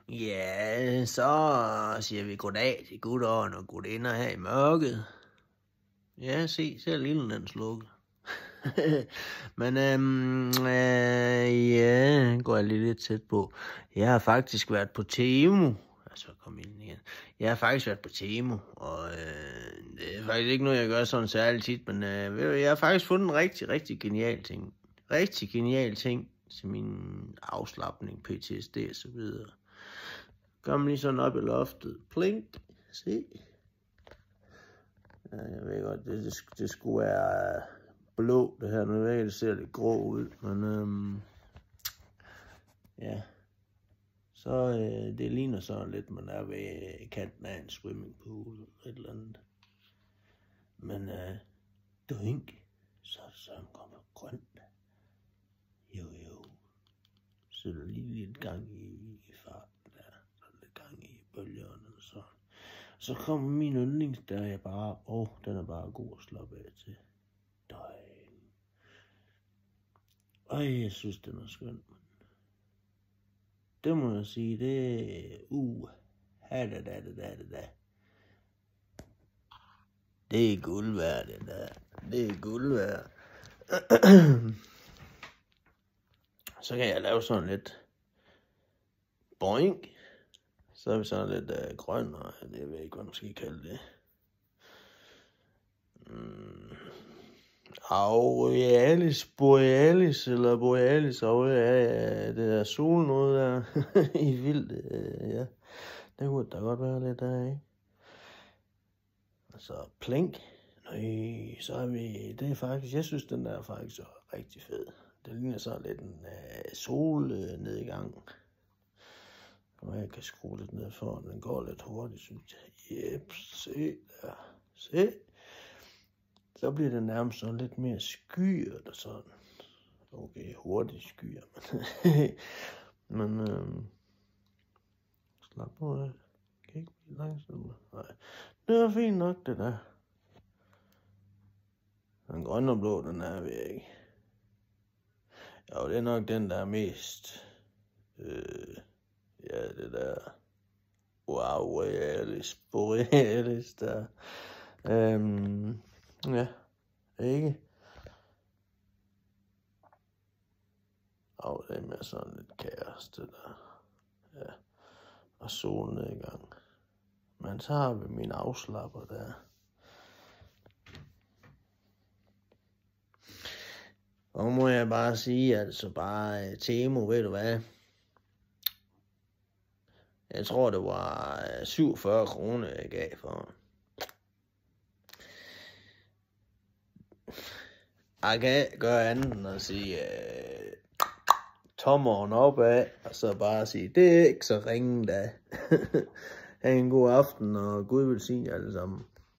Ja, så siger vi goddag til gutteren og gutinder her i mørket. Ja, se, så er lille den slukket. Men ja, går jeg lidt tæt på. Jeg har faktisk været på Temu. Altså, kom ind igen. Jeg har faktisk været på Temu, og det er faktisk ikke noget, jeg gør sådan særligt tit, men jeg har faktisk fundet en rigtig, rigtig genial ting. Rigtig genial ting til min afslapning, PTSD og så videre. Gør man lige sådan op i loftet. Plink. Se. Ja, jeg ved godt, det skulle være blå, det her. Nu ved jeg, det ser lidt grå ud, men ja. Så det ligner sådan lidt, man er ved kanten af en swimmingpool eller et eller andet. Men dunk, så er det sådan kommer grønt. Jo. Så er der lige lidt gang i farten der. Så er der lidt gang i bølgerne og sådan. Så kommer min yndlings, der er bare, den er bare god at slappe af til. Ej, jeg synes, den er skøn. Det må jeg sige, det er, da. Det er guld værd, det der. Det er guld værd. Så kan jeg lave sådan lidt boing. Så er vi sådan lidt grøn, og jeg ved ikke, hvad man skal kalde det. Aurealis, borealis, eller borealis, det der sol noget der i vildt, ja. Det kunne da godt være lidt der, ikke? Og så plink. Nøj, så er vi, det er faktisk, jeg synes den der er faktisk så rigtig fed. Det ligner så lidt en solnedgang. Og jeg kan skrue lidt ned for, den går lidt hurtigt, synes jeg. Jep, se der, se. Så bliver det nærmest sådan lidt mere skyer eller sådan. Okay, hurtigt skyer, men slap på det. Kan ikke blive langsomt. Nej, det er fint nok det der. Den grønne og blå, den er ved ikke. Jo, det er nok den, der er mest... ja, det der... Wow, borealis der. Ja, ikke? Det er med sådan lidt kaos, det der. Ja, og solnedgang. Men så har vi min afslapper der. Og må jeg bare sige, altså bare Temu, ved du hvad? Jeg tror, det var 47 kroner, jeg gav for. Jeg kan ikke gøre andet end at sige tommeren opad, og så bare sige, det er ikke så ringe da. Ha' en god aften, og Gud velsigne jer alle sammen.